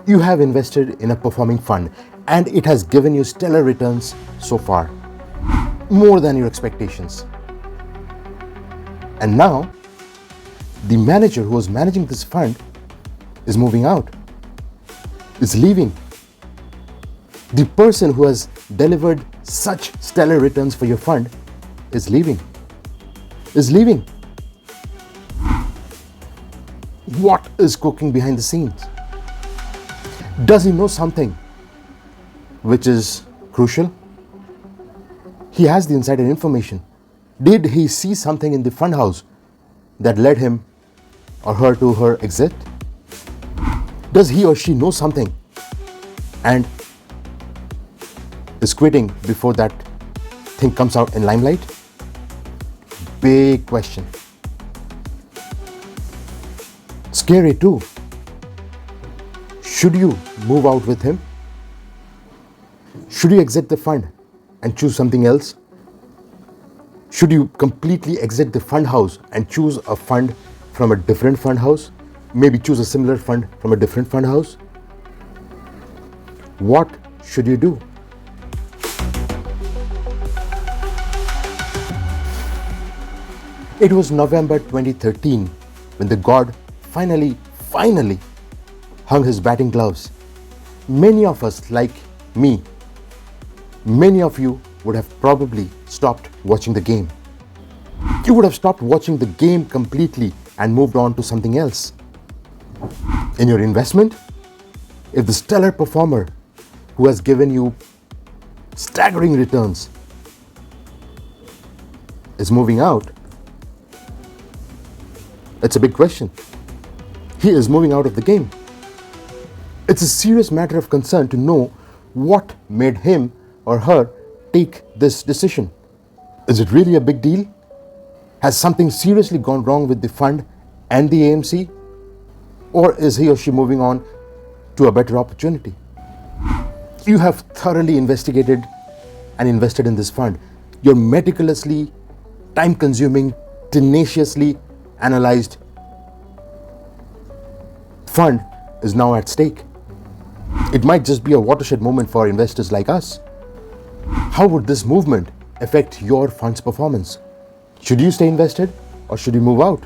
You have invested in a performing fund and it has given you stellar returns so far, more than your expectations. And now, the manager who was managing this fund is moving out, is leaving. The person who has delivered such stellar returns for your fund is leaving. What is cooking behind the scenes? Does he know something which is crucial? He has the insider information. Did he see something in the fund house that led him or her to her exit? Does he or she know something and is quitting before that thing comes out in limelight? Big question. Scary too. Should you move out with him? Should you exit the fund and choose something else? Should you completely exit the fund house and choose a fund from a different fund house? Maybe choose a similar fund from a different fund house? What should you do? It was November 2013 when the god finally hung his batting gloves. Many of us, like me, many of you would have probably stopped watching the game. You would have stopped watching the game completely and moved on to something else. In your investment, if the stellar performer who has given you staggering returns is moving out, it's a big question. He is moving out of the game. It's a serious matter of concern to know what made him or her take this decision. Is it really a big deal? Has something seriously gone wrong with the fund and the AMC? Or is he or she moving on to a better opportunity? You have thoroughly investigated and invested in this fund. Your meticulously, time-consuming, tenaciously analyzed fund is now at stake. It might just be a watershed moment for investors like us. How would this movement affect your fund's performance? Should you stay invested or should you move out?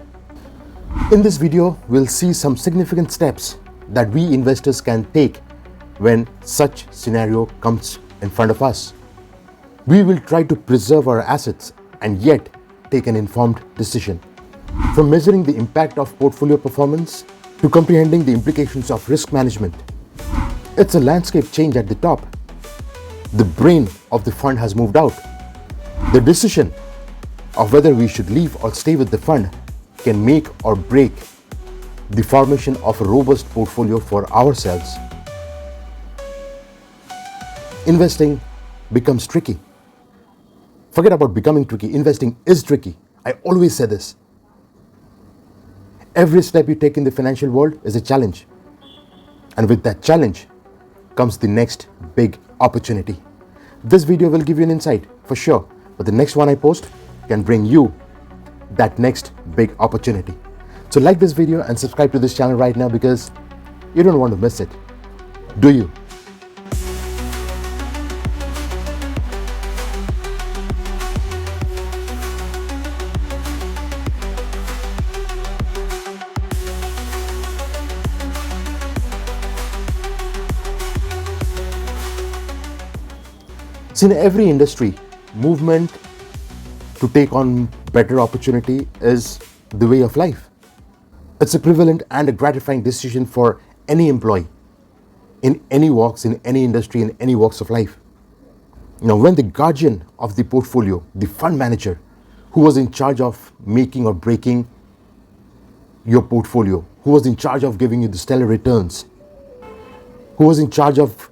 In this video, we'll see some significant steps that we investors can take when such scenario comes in front of us. We will try to preserve our assets and yet take an informed decision. From measuring the impact of portfolio performance to comprehending the implications of risk management, it's a landscape change at the top. The brain of the fund has moved out. The decision of whether we should leave or stay with the fund can make or break the formation of a robust portfolio for ourselves. Investing becomes tricky. Forget about becoming tricky. Investing is tricky. I always say this. Every step you take in the financial world is a challenge. And with that challenge comes the next big opportunity. This video will give you an insight for sure, but the next one I post can bring you that next big opportunity. So like this video and subscribe to this channel right now because you don't want to miss it. Do you? So in every industry, movement to take on better opportunity is the way of life. It's a prevalent and a gratifying decision for any employee in any walks, in any industry, in any walks of life. When the guardian of the portfolio, the fund manager, who was in charge of making or breaking your portfolio, who was in charge of giving you the stellar returns, who was in charge of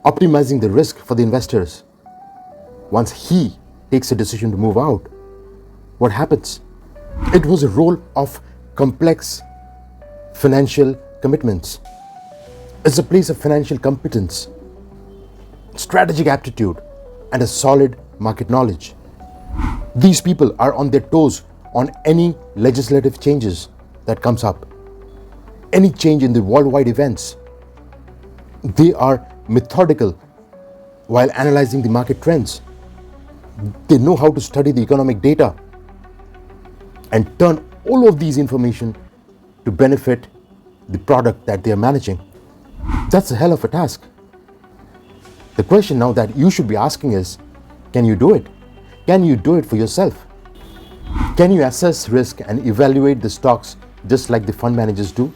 optimizing the risk for the investors, once he takes a decision to move out, what happens? It was a role of complex financial commitments. It's a place of financial competence, strategic aptitude, and a solid market knowledge. These people are on their toes on any legislative changes that comes up, any change in the worldwide events. They are methodical while analyzing the market trends. They know how to study the economic data and turn all of these information to benefit the product that they are managing. That's a hell of a task. The question now that you should be asking is, can you do it? Can you do it for yourself? Can you assess risk and evaluate the stocks just like the fund managers do?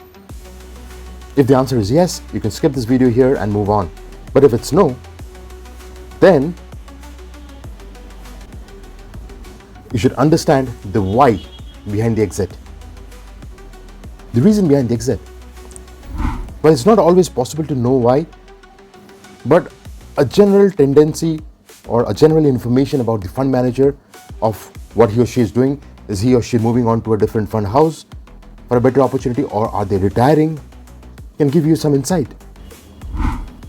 If the answer is yes, you can skip this video here and move on. But if it's no, then you should understand the why behind the exit. The reason behind the exit. Well, it's not always possible to know why, but a general tendency or a general information about the fund manager of what he or she is doing. Is he or she moving on to a different fund house for a better opportunity, or are they retiring? Can give you some insight.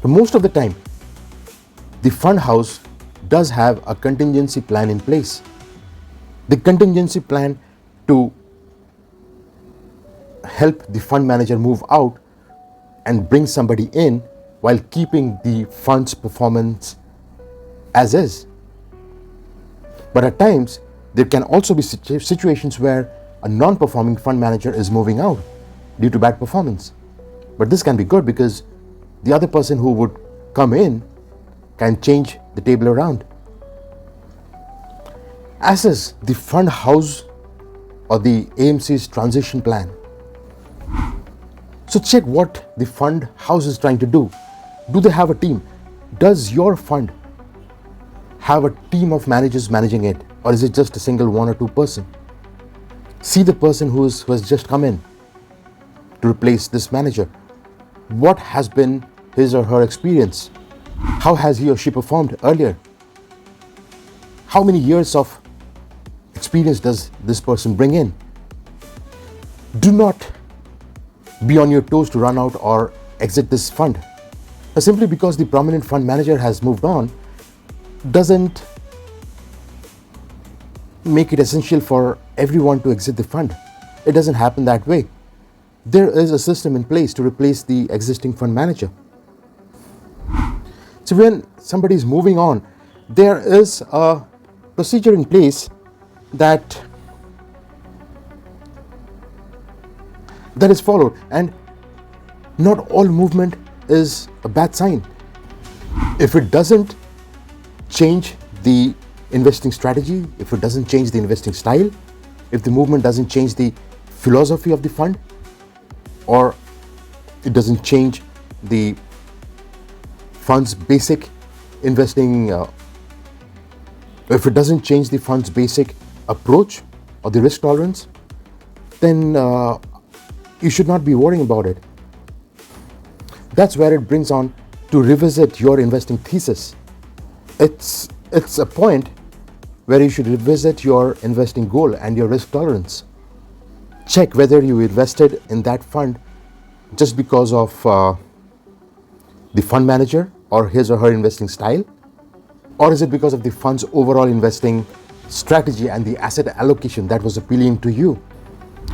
But most of the time, the fund house does have a contingency plan in place. The contingency plan to help the fund manager move out and bring somebody in while keeping the fund's performance as is. But at times, there can also be situations where a non-performing fund manager is moving out due to bad performance. But this can be good because the other person who would come in can change the table around. Assess the fund house or the AMC's transition plan. So check what the fund house is trying to do. Do they have a team? Does your fund have a team of managers managing it, or is it just a single one or two person? See the person who has just come in to replace this manager. What has been his or her experience? How has he or she performed earlier? How many years of experience does this person bring in? Do not be on your toes to run out or exit this fund. Simply because the prominent fund manager has moved on doesn't make it essential for everyone to exit the fund. It doesn't happen that way. There is a system in place to replace the existing fund manager. So when somebody is moving on, there is a procedure in place that is followed, and not all movement is a bad sign. If it doesn't change the investing strategy, if it doesn't change the investing style, if the movement doesn't change the philosophy of the fund, or it doesn't change the fund's basic investing, if it doesn't change the fund's basic approach or the risk tolerance, then you should not be worrying about it. That's where it brings on to revisit your investing thesis. It's a point where you should revisit your investing goal and your risk tolerance. Check whether you invested in that fund just because of the fund manager or his or her investing style, or is it because of the fund's overall investing strategy and the asset allocation that was appealing to you.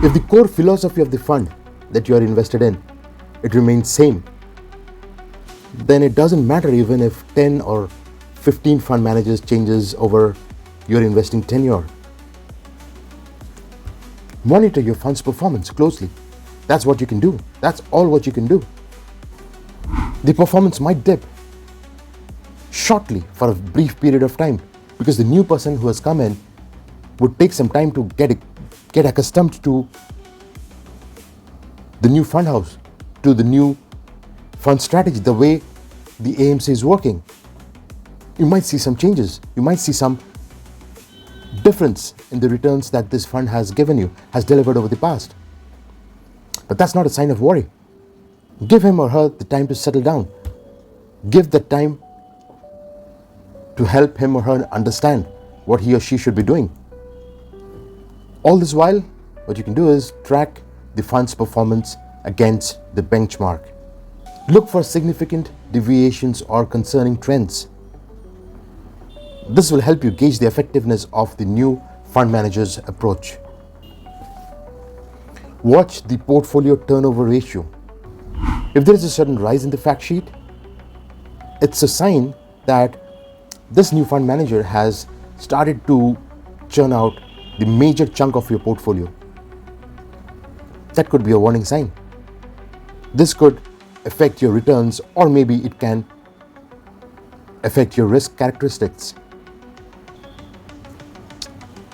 If the core philosophy of the fund that you are invested in, it remains same, then it doesn't matter even if 10 or 15 fund managers changes over your investing tenure. Monitor your fund's performance closely. That's what you can do. That's all what you can do. The performance might dip shortly for a brief period of time because the new person who has come in would take some time to get accustomed to the new fund house, to the new fund strategy, the way the AMC is working. You might see some changes. You might see some difference in the returns that this fund has given you, has delivered over the past. But that's not a sign of worry. Give him or her the time to settle down. Give the time to help him or her understand what he or she should be doing. All this while, what you can do is track the fund's performance against the benchmark. Look for significant deviations or concerning trends. This will help you gauge the effectiveness of the new fund manager's approach. Watch the portfolio turnover ratio. If there is a sudden rise in the fact sheet, It's a sign that this new fund manager has started to churn out the major chunk of your portfolio. That could be a warning sign. This could affect your returns, or maybe it can affect your risk characteristics.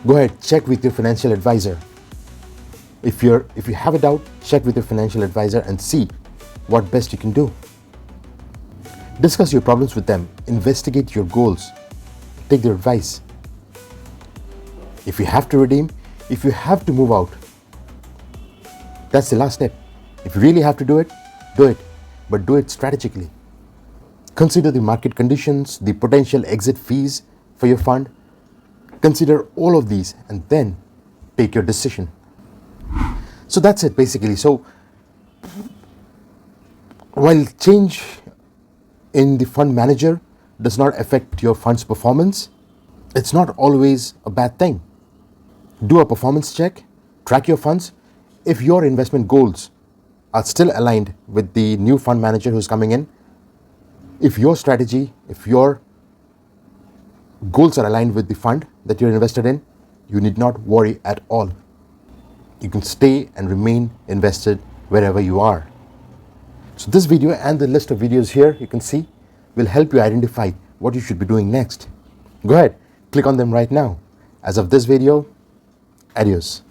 Go ahead, check with your financial advisor. If you have a doubt, check with your financial advisor and see what best you can do. Discuss your problems with them, investigate your goals, take their advice. If you have to redeem, if you have to move out, that's the last step. If you really have to do it, but do it strategically. Consider the market conditions, the potential exit fees for your fund. Consider all of these and then take your decision. So that's it basically. So while change in the fund manager does not affect your fund's performance, it's not always a bad thing. Do a performance check, track your funds. If your investment goals are still aligned with the new fund manager who's coming in, if your strategy, if your goals are aligned with the fund that you're invested in, you need not worry at all. You can stay and remain invested wherever you are. So this video and the list of videos here you can see will help you identify what you should be doing next. Go ahead, click on them right now. As of this video, adios.